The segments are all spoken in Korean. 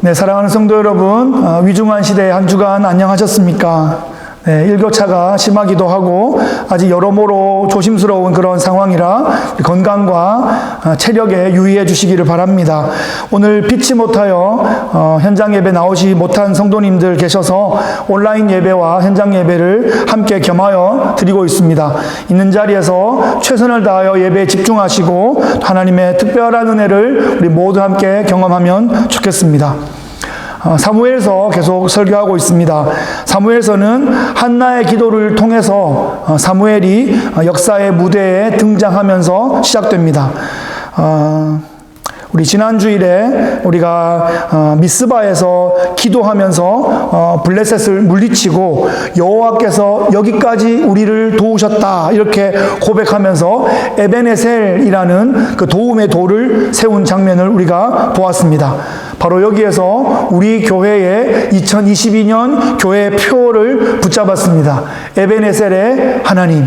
네, 사랑하는 성도 여러분, 위중한 시대의 한 주간 안녕하셨습니까? 네, 일교차가 심하기도 하고 아직 여러모로 조심스러운 그런 상황이라 건강과 체력에 유의해 주시기를 바랍니다. 오늘 피치 못하여 현장 예배 나오지 못한 성도님들 계셔서 온라인 예배와 현장 예배를 함께 겸하여 드리고 있습니다. 있는 자리에서 최선을 다하여 예배에 집중하시고 하나님의 특별한 은혜를 우리 모두 함께 경험하면 좋겠습니다. 사무엘서 계속 설교하고 있습니다. 사무엘서는 한나의 기도를 통해서 사무엘이 역사의 무대에 등장하면서 시작됩니다. 우리 지난 주일에 우리가 미스바에서 기도하면서 블레셋을 물리치고 여호와께서 여기까지 우리를 도우셨다 이렇게 고백하면서 에벤에셀이라는 그 도움의 돌을 세운 장면을 우리가 보았습니다. 바로 여기에서 우리 교회의 2022년 교회 표를 붙잡았습니다. 에벤에셀의 하나님.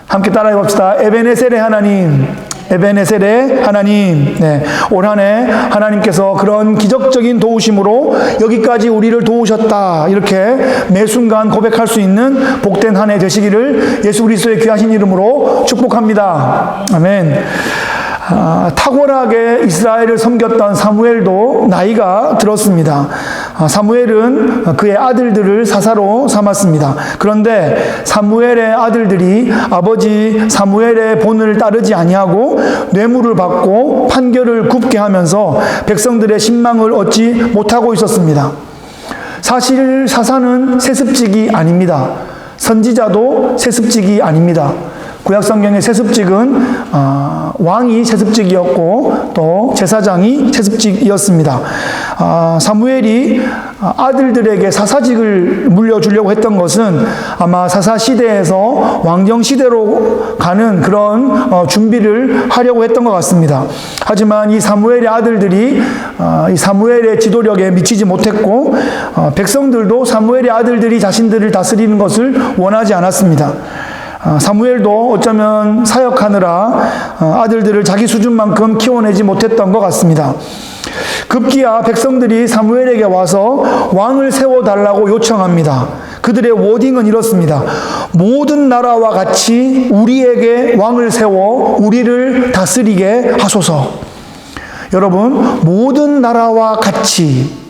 함께 따라해 봅시다. 에벤에셀의 하나님. 에벤에셀의 하나님. 네, 올 한 해 하나님께서 그런 기적적인 도우심으로 여기까지 우리를 도우셨다 이렇게 매 순간 고백할 수 있는 복된 한 해 되시기를 예수 그리스도의 귀하신 이름으로 축복합니다. 아멘. 탁월하게 이스라엘을 섬겼던 사무엘도 나이가 들었습니다. 사무엘은 그의 아들들을 사사로 삼았습니다. 그런데 사무엘의 아들들이 아버지 사무엘의 본을 따르지 아니하고 뇌물을 받고 판결을 굽게 하면서 백성들의 신망을 얻지 못하고 있었습니다. 사실 사사는 세습직이 아닙니다. 선지자도 세습직이 아닙니다. 구약성경의 세습직은 왕이 세습직이었고 또 제사장이 세습직이었습니다. 사무엘이 아들들에게 사사직을 물려주려고 했던 것은 아마 사사시대에서 왕정시대로 가는 그런 준비를 하려고 했던 것 같습니다. 하지만 이 사무엘의 아들들이 이 사무엘의 지도력에 미치지 못했고 백성들도 사무엘의 아들들이 자신들을 다스리는 것을 원하지 않았습니다. 사무엘도 어쩌면 사역하느라 아들들을 자기 수준만큼 키워내지 못했던 것 같습니다. 급기야 백성들이 사무엘에게 와서 왕을 세워달라고 요청합니다. 그들의 워딩은 이렇습니다. 모든 나라와 같이 우리에게 왕을 세워 우리를 다스리게 하소서. 여러분, 모든 나라와 같이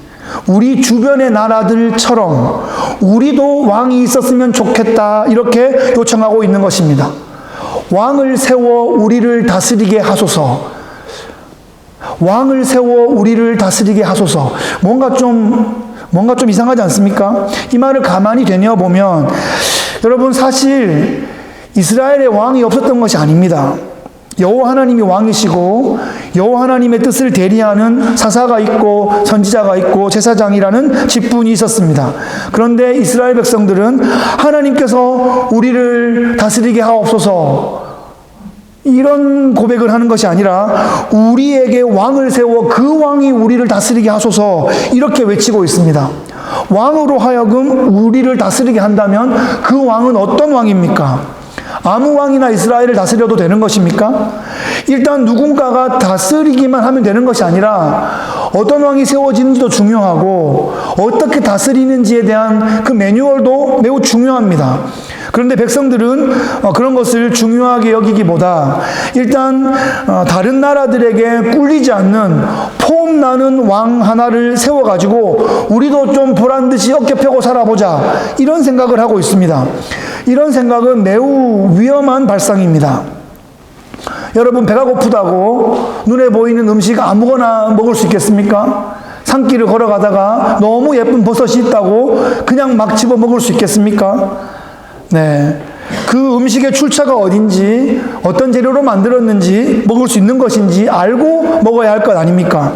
우리 주변의 나라들처럼 우리도 왕이 있었으면 좋겠다 이렇게 요청하고 있는 것입니다. 왕을 세워 우리를 다스리게 하소서. 왕을 세워 우리를 다스리게 하소서. 뭔가 좀 이상하지 않습니까? 이 말을 가만히 되뇌어보면 여러분, 사실 이스라엘의 왕이 없었던 것이 아닙니다. 여호와 하나님이 왕이시고 여호와 하나님의 뜻을 대리하는 사사가 있고 선지자가 있고 제사장이라는 직분이 있었습니다. 그런데 이스라엘 백성들은 하나님께서 우리를 다스리게 하옵소서 이런 고백을 하는 것이 아니라 우리에게 왕을 세워 그 왕이 우리를 다스리게 하소서 이렇게 외치고 있습니다. 왕으로 하여금 우리를 다스리게 한다면 그 왕은 어떤 왕입니까? 아무 왕이나 이스라엘을 다스려도 되는 것입니까? 일단 누군가가 다스리기만 하면 되는 것이 아니라 어떤 왕이 세워지는지도 중요하고 어떻게 다스리는지에 대한 그 매뉴얼도 매우 중요합니다. 그런데 백성들은 그런 것을 중요하게 여기기보다 일단 다른 나라들에게 꿀리지 않는 폼나는 왕 하나를 세워가지고 우리도 좀 보란듯이 어깨 펴고 살아보자 이런 생각을 하고 있습니다. 이런 생각은 매우 위험한 발상입니다. 여러분, 배가 고프다고 눈에 보이는 음식 아무거나 먹을 수 있겠습니까? 산길을 걸어가다가 너무 예쁜 버섯이 있다고 그냥 막 집어 먹을 수 있겠습니까? 네. 그 음식의 출처가 어딘지, 어떤 재료로 만들었는지, 먹을 수 있는 것인지 알고 먹어야 할 것 아닙니까?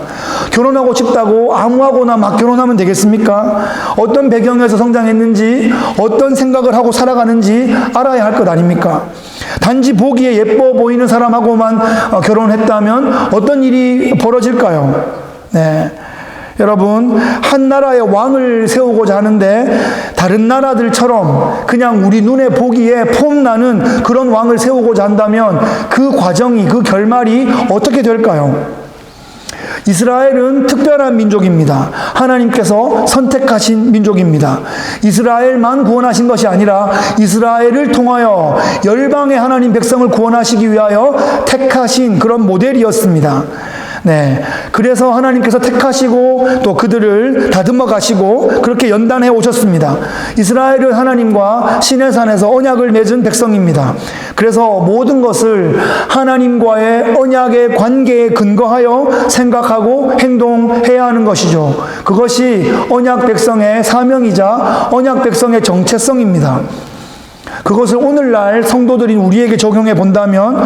결혼하고 싶다고 아무하고나 막 결혼하면 되겠습니까? 어떤 배경에서 성장했는지, 어떤 생각을 하고 살아가는지 알아야 할 것 아닙니까? 단지 보기에 예뻐 보이는 사람하고만 결혼했다면 어떤 일이 벌어질까요? 네. 여러분, 한 나라의 왕을 세우고자 하는데 다른 나라들처럼 그냥 우리 눈에 보기에 폼나는 그런 왕을 세우고자 한다면 그 과정이, 그 결말이 어떻게 될까요? 이스라엘은 특별한 민족입니다. 하나님께서 선택하신 민족입니다. 이스라엘만 구원하신 것이 아니라 이스라엘을 통하여 열방의 하나님 백성을 구원하시기 위하여 택하신 그런 모델이었습니다. 네. 그래서 하나님께서 택하시고 또 그들을 다듬어 가시고 그렇게 연단해 오셨습니다. 이스라엘은 하나님과 시내산에서 언약을 맺은 백성입니다. 그래서 모든 것을 하나님과의 언약의 관계에 근거하여 생각하고 행동해야 하는 것이죠. 그것이 언약 백성의 사명이자 언약 백성의 정체성입니다. 그것을 오늘날 성도들인 우리에게 적용해 본다면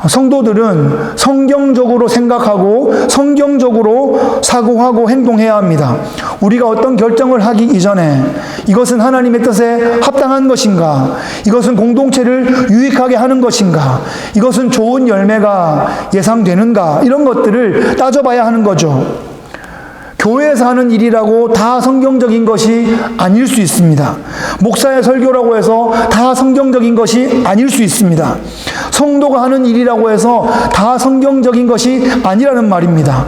성도들은 성경적으로 생각하고 성경적으로 사고하고 행동해야 합니다. 우리가 어떤 결정을 하기 이전에 이것은 하나님의 뜻에 합당한 것인가? 이것은 공동체를 유익하게 하는 것인가? 이것은 좋은 열매가 예상되는가? 이런 것들을 따져봐야 하는 거죠. 교회에서 하는 일이라고 다 성경적인 것이 아닐 수 있습니다. 목사의 설교라고 해서 다 성경적인 것이 아닐 수 있습니다. 성도가 하는 일이라고 해서 다 성경적인 것이 아니라는 말입니다.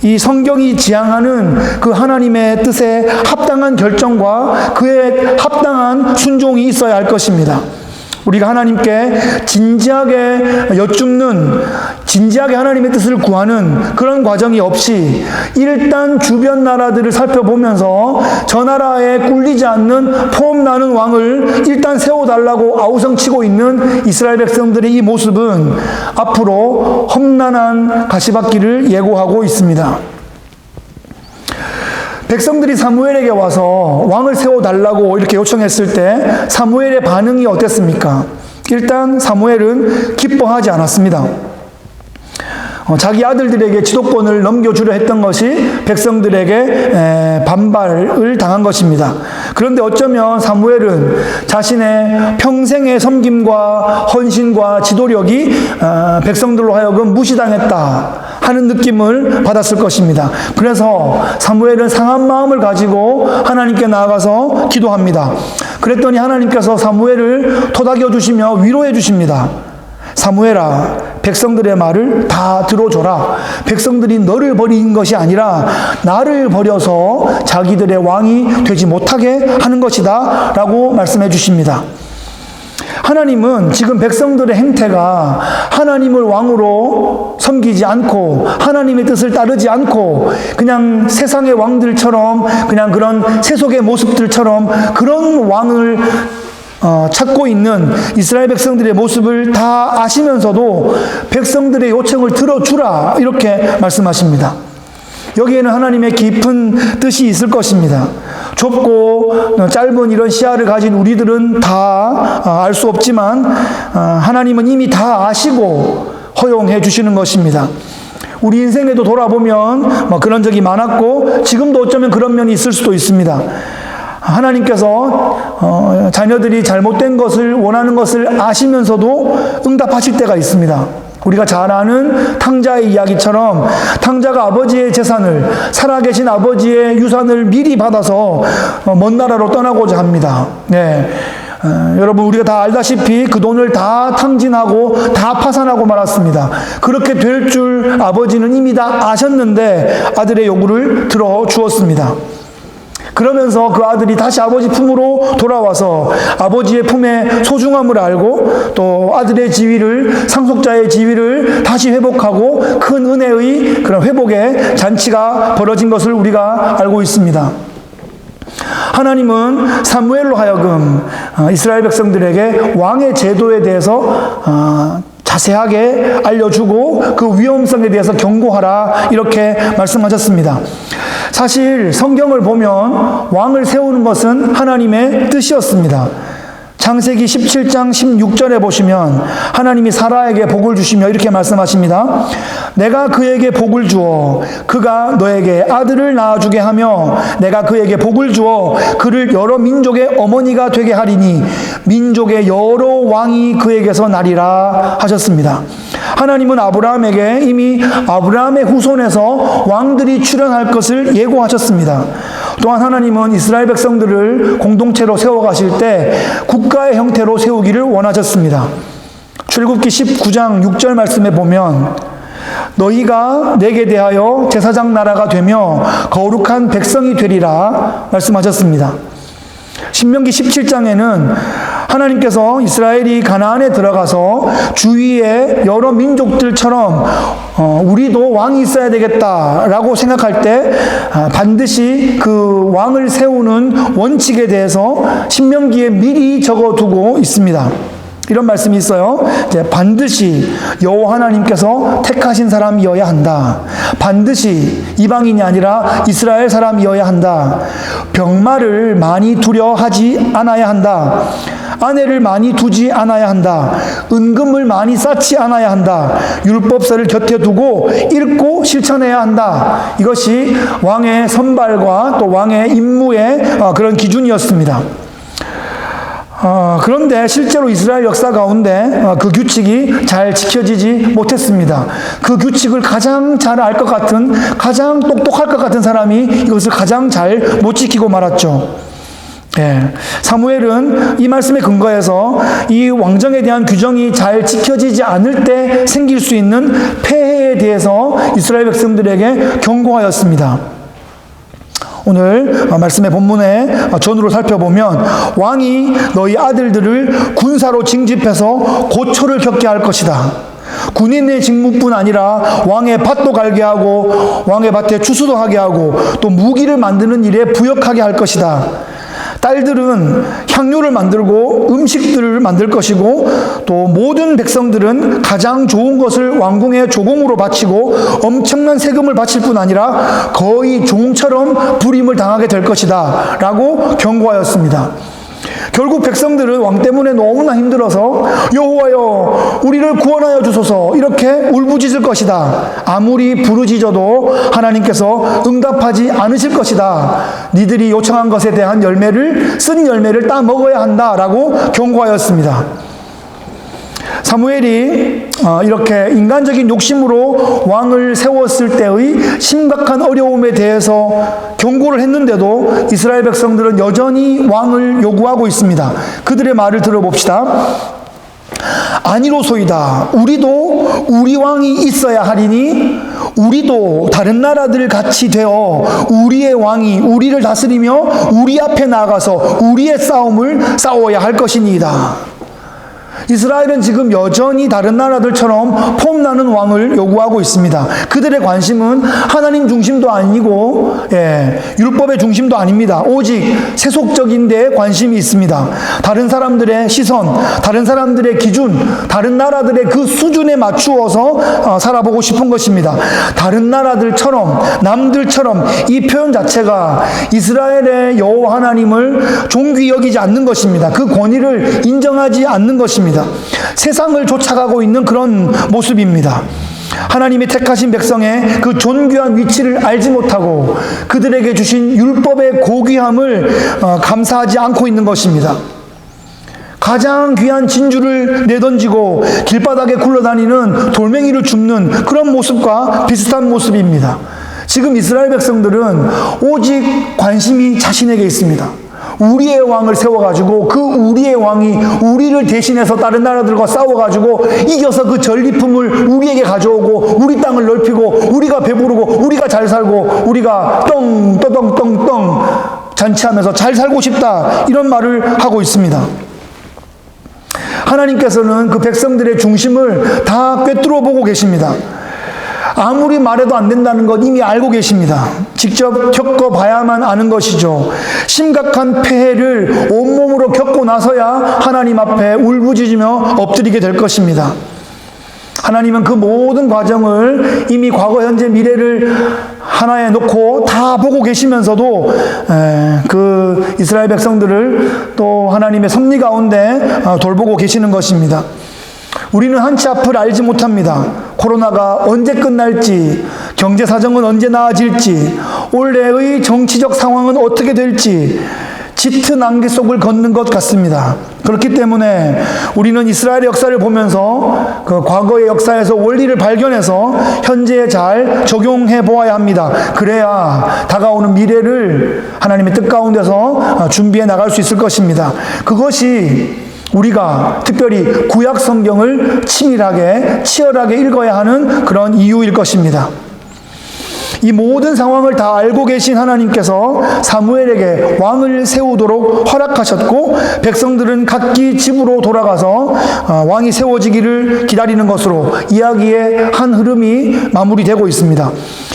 이 성경이 지향하는 그 하나님의 뜻에 합당한 결정과 그에 합당한 순종이 있어야 할 것입니다. 우리가 하나님께 진지하게 여쭙는, 진지하게 하나님의 뜻을 구하는 그런 과정이 없이 일단 주변 나라들을 살펴보면서 저 나라에 꿀리지 않는 폼나는 왕을 일단 세워달라고 아우성치고 있는 이스라엘 백성들의 이 모습은 앞으로 험난한 가시밭길을 예고하고 있습니다. 백성들이 사무엘에게 와서 왕을 세워달라고 이렇게 요청했을 때 사무엘의 반응이 어땠습니까? 일단 사무엘은 기뻐하지 않았습니다. 자기 아들들에게 지도권을 넘겨주려 했던 것이 백성들에게 반발을 당한 것입니다. 그런데 어쩌면 사무엘은 자신의 평생의 섬김과 헌신과 지도력이 백성들로 하여금 무시당했다 하는 느낌을 받았을 것입니다. 그래서 사무엘은 상한 마음을 가지고 하나님께 나아가서 기도합니다. 그랬더니 하나님께서 사무엘을 토닥여 주시며 위로해 주십니다. 사무엘아, 백성들의 말을 다 들어줘라. 백성들이 너를 버린 것이 아니라 나를 버려서 자기들의 왕이 되지 못하게 하는 것이다 라고 말씀해 주십니다. 하나님은 지금 백성들의 행태가 하나님을 왕으로 섬기지 않고 하나님의 뜻을 따르지 않고 그냥 세상의 왕들처럼 그냥 그런 세속의 모습들처럼 그런 왕을 찾고 있는 이스라엘 백성들의 모습을 다 아시면서도 백성들의 요청을 들어주라 이렇게 말씀하십니다. 여기에는 하나님의 깊은 뜻이 있을 것입니다. 좁고 짧은 이런 시야를 가진 우리들은 다 알 수 없지만 하나님은 이미 다 아시고 허용해 주시는 것입니다. 우리 인생에도 돌아보면 그런 적이 많았고 지금도 어쩌면 그런 면이 있을 수도 있습니다. 하나님께서 자녀들이 잘못된 것을 원하는 것을 아시면서도 응답하실 때가 있습니다. 우리가 잘 아는 탕자의 이야기처럼 탕자가 아버지의 재산을, 살아계신 아버지의 유산을 미리 받아서 먼 나라로 떠나고자 합니다. 네. 여러분 우리가 다 알다시피 그 돈을 다 탕진하고 다 파산하고 말았습니다. 그렇게 될 줄 아버지는 이미 다 아셨는데 아들의 요구를 들어주었습니다. 그러면서 그 아들이 다시 아버지 품으로 돌아와서 아버지의 품의 소중함을 알고 또 아들의 지위를, 상속자의 지위를 다시 회복하고 큰 은혜의 그런 회복의 잔치가 벌어진 것을 우리가 알고 있습니다. 하나님은 사무엘로 하여금 이스라엘 백성들에게 왕의 제도에 대해서 자세하게 알려주고 그 위험성에 대해서 경고하라 이렇게 말씀하셨습니다. 사실 성경을 보면 왕을 세우는 것은 하나님의 뜻이었습니다. 창세기 17장 16절에 보시면 하나님이 사라에게 복을 주시며 이렇게 말씀하십니다. 내가 그에게 복을 주어 그가 너에게 아들을 낳아주게 하며 내가 그에게 복을 주어 그를 여러 민족의 어머니가 되게 하리니 민족의 여러 왕이 그에게서 나리라 하셨습니다. 하나님은 아브라함에게 이미 아브라함의 후손에서 왕들이 출현할 것을 예고하셨습니다. 또한 하나님은 이스라엘 백성들을 공동체로 세워가실 때 국가의 형태로 세우기를 원하셨습니다. 출애굽기 19장 6절 말씀에 보면 너희가 내게 대하여 제사장 나라가 되며 거룩한 백성이 되리라 말씀하셨습니다. 신명기 17장에는 하나님께서 이스라엘이 가나안에 들어가서 주위의 여러 민족들처럼 우리도 왕이 있어야 되겠다라고 생각할 때 반드시 그 왕을 세우는 원칙에 대해서 신명기에 미리 적어두고 있습니다. 이런 말씀이 있어요. 반드시 여호와 하나님께서 택하신 사람이어야 한다. 반드시 이방인이 아니라 이스라엘 사람이어야 한다. 병마를 많이 두려하지 않아야 한다. 아내를 많이 두지 않아야 한다. 은금을 많이 쌓지 않아야 한다. 율법서를 곁에 두고 읽고 실천해야 한다. 이것이 왕의 선발과 또 왕의 임무의 그런 기준이었습니다. 그런데 실제로 이스라엘 역사 가운데 그 규칙이 잘 지켜지지 못했습니다. 그 규칙을 가장 잘 알 것 같은, 가장 똑똑할 것 같은 사람이 이것을 가장 잘 못 지키고 말았죠. 사무엘은 이 말씀에 근거해서 이 왕정에 대한 규정이 잘 지켜지지 않을 때 생길 수 있는 폐해에 대해서 이스라엘 백성들에게 경고하였습니다. 오늘 말씀의 본문의 전으로 살펴보면 왕이 너희 아들들을 군사로 징집해서 고초를 겪게 할 것이다. 군인의 직무뿐 아니라 왕의 밭도 갈게 하고 왕의 밭에 추수도 하게 하고 또 무기를 만드는 일에 부역하게 할 것이다. 딸들은 향료를 만들고 음식들을 만들 것이고 또 모든 백성들은 가장 좋은 것을 왕궁의 조공으로 바치고 엄청난 세금을 바칠 뿐 아니라 거의 종처럼 불임을 당하게 될 것이다 라고 경고하였습니다. 결국 백성들은 왕 때문에 너무나 힘들어서 여호와여 우리를 구원하여 주소서 이렇게 울부짖을 것이다. 아무리 부르짖어도 하나님께서 응답하지 않으실 것이다. 니들이 요청한 것에 대한 쓴 열매를 따 먹어야 한다라고 경고하였습니다. 사무엘이 이렇게 인간적인 욕심으로 왕을 세웠을 때의 심각한 어려움에 대해서 경고를 했는데도 이스라엘 백성들은 여전히 왕을 요구하고 있습니다. 그들의 말을 들어봅시다. 아니로소이다. 우리도 우리 왕이 있어야 하리니 우리도 다른 나라들 같이 되어 우리의 왕이 우리를 다스리며 우리 앞에 나아가서 우리의 싸움을 싸워야 할 것이니이다. 이스라엘은 지금 여전히 다른 나라들처럼 폼나는 왕을 요구하고 있습니다. 그들의 관심은 하나님 중심도 아니고 율법의 중심도 아닙니다. 오직 세속적인 데에 관심이 있습니다. 다른 사람들의 시선, 다른 사람들의 기준, 다른 나라들의 그 수준에 맞추어서 살아보고 싶은 것입니다. 다른 나라들처럼, 남들처럼 이 표현 자체가 이스라엘의 여호와 하나님을 존귀 여기지 않는 것입니다. 그 권위를 인정하지 않는 것입니다. 세상을 쫓아가고 있는 그런 모습입니다. 하나님이 택하신 백성의 그 존귀한 위치를 알지 못하고 그들에게 주신 율법의 고귀함을 감사하지 않고 있는 것입니다. 가장 귀한 진주를 내던지고 길바닥에 굴러다니는 돌멩이를 줍는 그런 모습과 비슷한 모습입니다. 지금 이스라엘 백성들은 오직 관심이 자신에게 있습니다. 우리의 왕을 세워가지고 그 우리의 왕이 우리를 대신해서 다른 나라들과 싸워가지고 이겨서 그 전리품을 우리에게 가져오고 우리 땅을 넓히고 우리가 배부르고 우리가 잘 살고 우리가 떠덩떠덩 잔치하면서 잘 살고 싶다 이런 말을 하고 있습니다. 하나님께서는 그 백성들의 중심을 다 꿰뚫어 보고 계십니다. 아무리 말해도 안 된다는 것 이미 알고 계십니다. 직접 겪어봐야만 아는 것이죠. 심각한 폐해를 온몸으로 겪고 나서야 하나님 앞에 울부짖으며 엎드리게 될 것입니다. 하나님은 그 모든 과정을 이미 과거, 현재, 미래를 하나에 놓고 다 보고 계시면서도 그 이스라엘 백성들을 또 하나님의 섭리 가운데 돌보고 계시는 것입니다. 우리는 한치 앞을 알지 못합니다. 코로나가 언제 끝날지, 경제 사정은 언제 나아질지, 올해의 정치적 상황은 어떻게 될지 짙은 안개 속을 걷는 것 같습니다. 그렇기 때문에 우리는 이스라엘의 역사를 보면서 그 과거의 역사에서 원리를 발견해서 현재에 잘 적용해 보아야 합니다. 그래야 다가오는 미래를 하나님의 뜻 가운데서 준비해 나갈 수 있을 것입니다. 그것이 우리가 특별히 구약 성경을 치열하게 읽어야 하는 그런 이유일 것입니다. 이 모든 상황을 다 알고 계신 하나님께서 사무엘에게 왕을 세우도록 허락하셨고, 백성들은 각기 집으로 돌아가서 왕이 세워지기를 기다리는 것으로 이야기의 한 흐름이 마무리되고 있습니다.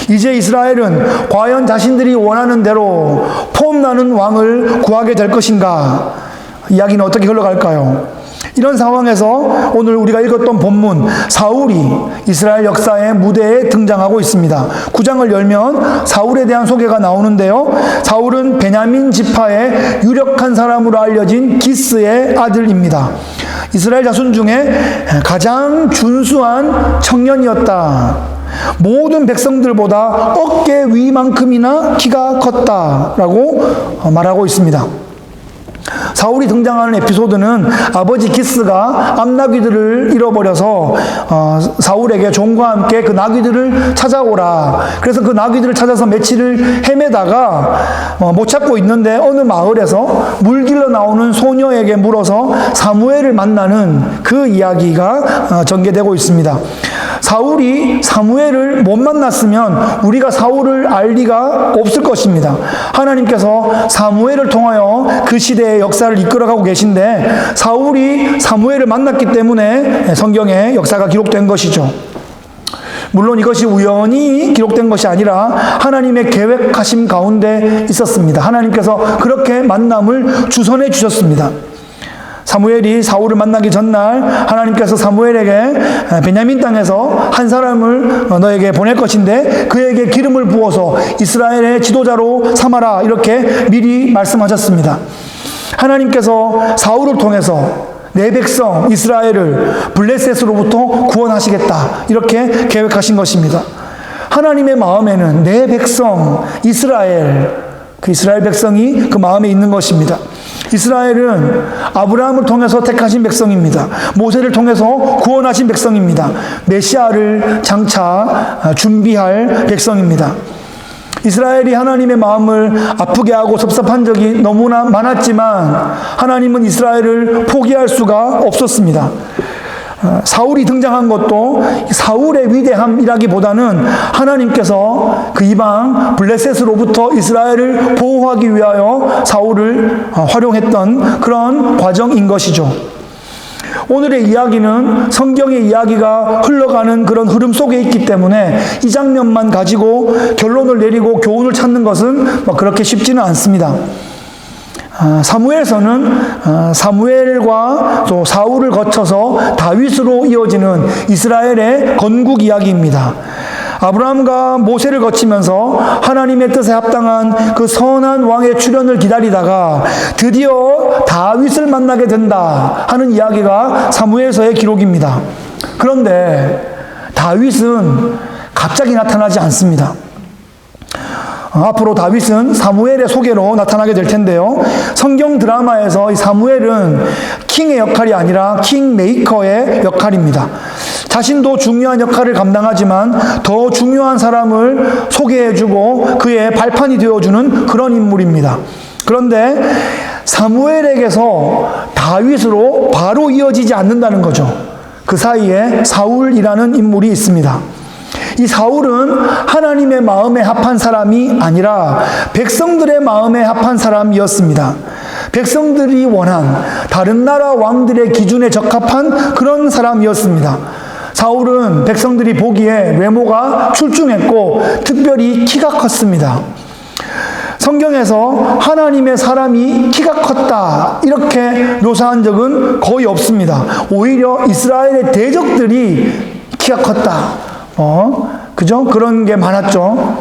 이제 이스라엘은 과연 자신들이 원하는 대로 폼나는 왕을 구하게 될 것인가? 이야기는 어떻게 흘러갈까요? 이런 상황에서 오늘 우리가 읽었던 본문, 사울이 이스라엘 역사의 무대에 등장하고 있습니다. 9장을 열면 사울에 대한 소개가 나오는데요. 사울은 베냐민 지파의 유력한 사람으로 알려진 기스의 아들입니다. 이스라엘 자손 중에 가장 준수한 청년이었다. 모든 백성들보다 어깨 위만큼이나 키가 컸다라고 말하고 있습니다. 사울이 등장하는 에피소드는 아버지 기스가 암나귀들을 잃어버려서 사울에게 종과 함께 그 나귀들을 찾아오라. 그래서 그 나귀들을 찾아서 며칠을 헤매다가 못 찾고 있는데 어느 마을에서 물길러 나오는 소녀에게 물어서 사무엘을 만나는 그 이야기가 전개되고 있습니다. 사울이 사무엘을 못 만났으면 우리가 사울을 알 리가 없을 것입니다. 하나님께서 사무엘을 통하여 그 시대의 역사를 이끌어가고 계신데, 사울이 사무엘을 만났기 때문에 성경에 역사가 기록된 것이죠. 물론 이것이 우연히 기록된 것이 아니라 하나님의 계획하심 가운데 있었습니다. 하나님께서 그렇게 만남을 주선해 주셨습니다. 사무엘이 사울을 만나기 전날 하나님께서 사무엘에게 베냐민 땅에서 한 사람을 너에게 보낼 것인데 그에게 기름을 부어서 이스라엘의 지도자로 삼아라, 이렇게 미리 말씀하셨습니다. 하나님께서 사울을 통해서 내 백성 이스라엘을 블레셋으로부터 구원하시겠다, 이렇게 계획하신 것입니다. 하나님의 마음에는 내 백성 이스라엘, 그 이스라엘 백성이 그 마음에 있는 것입니다. 이스라엘은 아브라함을 통해서 택하신 백성입니다. 모세를 통해서 구원하신 백성입니다. 메시아를 장차 준비할 백성입니다. 이스라엘이 하나님의 마음을 아프게 하고 섭섭한 적이 너무나 많았지만 하나님은 이스라엘을 포기할 수가 없었습니다. 사울이 등장한 것도 사울의 위대함이라기보다는 하나님께서 그 이방 블레셋으로부터 이스라엘을 보호하기 위하여 사울을 활용했던 그런 과정인 것이죠. 오늘의 이야기는 성경의 이야기가 흘러가는 그런 흐름 속에 있기 때문에 이 장면만 가지고 결론을 내리고 교훈을 찾는 것은 그렇게 쉽지는 않습니다. 사무엘서는 사무엘과 또 사울을 거쳐서 다윗으로 이어지는 이스라엘의 건국 이야기입니다. 아브라함과 모세를 거치면서 하나님의 뜻에 합당한 그 선한 왕의 출현을 기다리다가 드디어 다윗을 만나게 된다 하는 이야기가 사무엘서의 기록입니다. 그런데 다윗은 갑자기 나타나지 않습니다. 앞으로 다윗은 사무엘의 소개로 나타나게 될 텐데요. 성경 드라마에서 이 사무엘은 킹의 역할이 아니라 킹메이커의 역할입니다. 자신도 중요한 역할을 감당하지만 더 중요한 사람을 소개해주고 그의 발판이 되어주는 그런 인물입니다. 그런데 사무엘에게서 다윗으로 바로 이어지지 않는다는 거죠. 그 사이에 사울이라는 인물이 있습니다. 이 사울은 하나님의 마음에 합한 사람이 아니라 백성들의 마음에 합한 사람이었습니다. 백성들이 원한 다른 나라 왕들의 기준에 적합한 그런 사람이었습니다. 사울은 백성들이 보기에 외모가 출중했고 특별히 키가 컸습니다. 성경에서 하나님의 사람이 키가 컸다 이렇게 묘사한 적은 거의 없습니다. 오히려 이스라엘의 대적들이 키가 컸다. 그죠? 그런 게 많았죠.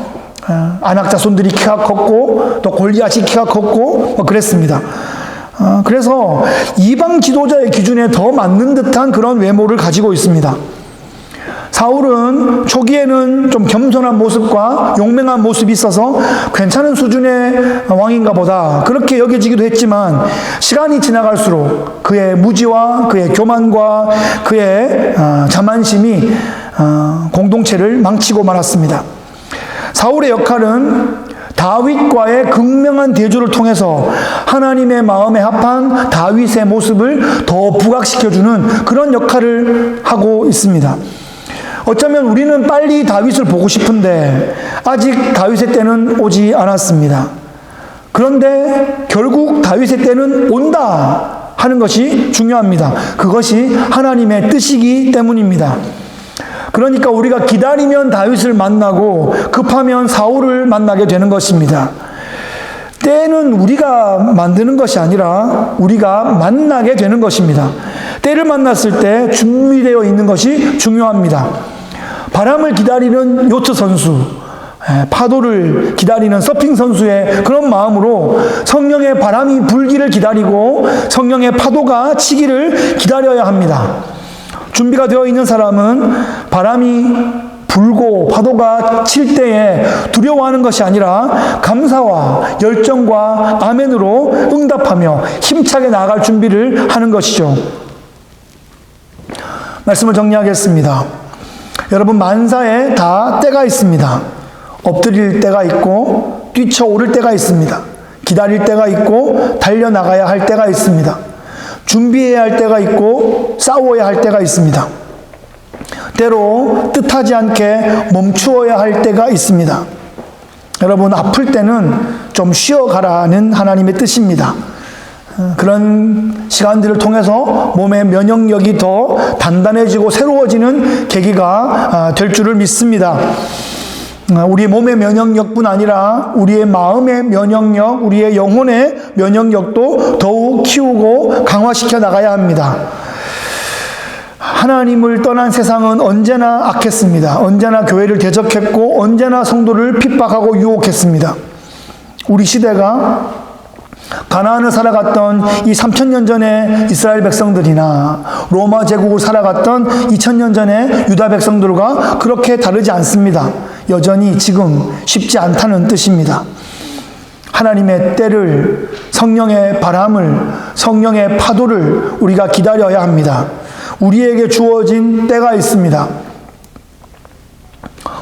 아낙 자손들이 키가 컸고 또 골리앗이 키가 컸고 그랬습니다. 그래서 이방 지도자의 기준에 더 맞는 듯한 그런 외모를 가지고 있습니다. 사울은 초기에는 좀 겸손한 모습과 용맹한 모습이 있어서 괜찮은 수준의 왕인가 보다 그렇게 여겨지기도 했지만 시간이 지나갈수록 그의 무지와 그의 교만과 그의 자만심이 공동체를 망치고 말았습니다. 사울의 역할은 다윗과의 극명한 대조를 통해서 하나님의 마음에 합한 다윗의 모습을 더 부각시켜주는 그런 역할을 하고 있습니다. 어쩌면 우리는 빨리 다윗을 보고 싶은데 아직 다윗의 때는 오지 않았습니다. 그런데 결국 다윗의 때는 온다 하는 것이 중요합니다. 그것이 하나님의 뜻이기 때문입니다. 그러니까 우리가 기다리면 다윗을 만나고 급하면 사울을 만나게 되는 것입니다. 때는 우리가 만드는 것이 아니라 우리가 만나게 되는 것입니다. 때를 만났을 때 준비되어 있는 것이 중요합니다. 바람을 기다리는 요트 선수, 파도를 기다리는 서핑 선수의 그런 마음으로 성령의 바람이 불기를 기다리고 성령의 파도가 치기를 기다려야 합니다. 준비가 되어 있는 사람은 바람이 불고 파도가 칠 때에 두려워하는 것이 아니라 감사와 열정과 아멘으로 응답하며 힘차게 나아갈 준비를 하는 것이죠. 말씀을 정리하겠습니다. 여러분, 만사에 다 때가 있습니다. 엎드릴 때가 있고 뛰쳐오를 때가 있습니다. 기다릴 때가 있고 달려나가야 할 때가 있습니다. 준비해야 할 때가 있고 싸워야 할 때가 있습니다. 때로 뜻하지 않게 멈추어야 할 때가 있습니다. 여러분, 아플 때는 좀 쉬어가라는 하나님의 뜻입니다. 그런 시간들을 통해서 몸의 면역력이 더 단단해지고 새로워지는 계기가 될 줄을 믿습니다. 우리 몸의 면역력뿐 아니라 우리의 마음의 면역력, 우리의 영혼의 면역력도 더욱 키우고 강화시켜 나가야 합니다. 하나님을 떠난 세상은 언제나 악했습니다. 언제나 교회를 대적했고 언제나 성도를 핍박하고 유혹했습니다. 우리 시대가 가나안을 살아갔던 이 3000년 전의 이스라엘 백성들이나 로마 제국을 살아갔던 2000년 전의 유다 백성들과 그렇게 다르지 않습니다. 여전히 지금 쉽지 않다는 뜻입니다. 하나님의 때를, 성령의 바람을, 성령의 파도를 우리가 기다려야 합니다. 우리에게 주어진 때가 있습니다.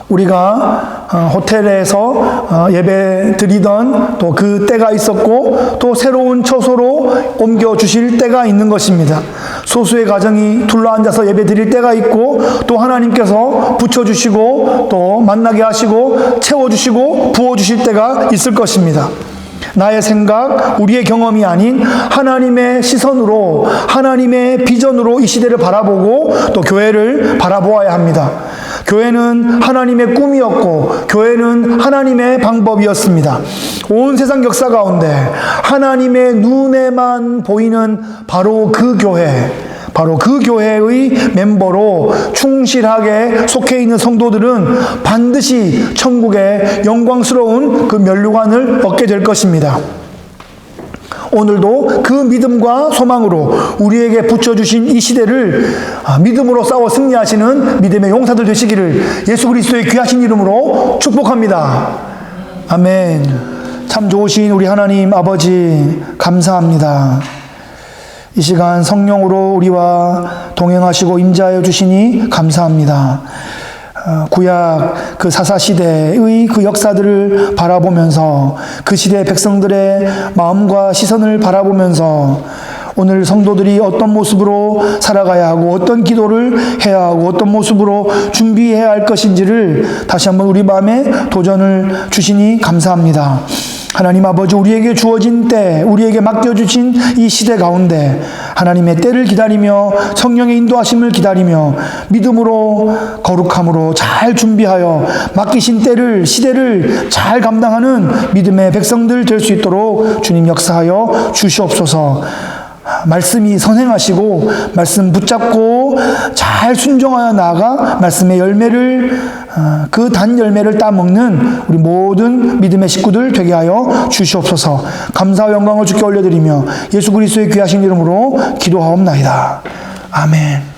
우리가 호텔에서 예배 드리던 또 그 때가 있었고 또 새로운 처소로 옮겨주실 때가 있는 것입니다. 소수의 가정이 둘러앉아서 예배 드릴 때가 있고 또 하나님께서 붙여주시고 또 만나게 하시고 채워주시고 부어주실 때가 있을 것입니다. 나의 생각, 우리의 경험이 아닌 하나님의 시선으로, 하나님의 비전으로 이 시대를 바라보고 또 교회를 바라보아야 합니다. 교회는 하나님의 꿈이었고 교회는 하나님의 방법이었습니다. 온 세상 역사 가운데 하나님의 눈에만 보이는 바로 그 교회, 바로 그 교회의 멤버로 충실하게 속해 있는 성도들은 반드시 천국의 영광스러운 그 면류관을 얻게 될 것입니다. 오늘도 그 믿음과 소망으로 우리에게 붙여주신 이 시대를 믿음으로 싸워 승리하시는 믿음의 용사들 되시기를 예수 그리스도의 귀하신 이름으로 축복합니다. 아멘. 참 좋으신 우리 하나님 아버지 감사합니다. 이 시간 성령으로 우리와 동행하시고 임재하여 주시니 감사합니다. 구약 그 사사시대의 그 역사들을 바라보면서 그 시대 백성들의 마음과 시선을 바라보면서 오늘 성도들이 어떤 모습으로 살아가야 하고 어떤 기도를 해야 하고 어떤 모습으로 준비해야 할 것인지를 다시 한번 우리 마음에 도전을 주시니 감사합니다. 하나님 아버지, 우리에게 주어진 때, 우리에게 맡겨주신 이 시대 가운데 하나님의 때를 기다리며 성령의 인도하심을 기다리며 믿음으로 거룩함으로 잘 준비하여 맡기신 때를, 시대를 잘 감당하는 믿음의 백성들 될 수 있도록 주님 역사하여 주시옵소서. 말씀이 선행하시고 말씀 붙잡고 잘 순종하여 나아가 말씀의 열매를, 그 단 열매를 따먹는 우리 모든 믿음의 식구들 되게 하여 주시옵소서. 감사와 영광을 주께 올려드리며 예수 그리스도의 귀하신 이름으로 기도하옵나이다. 아멘.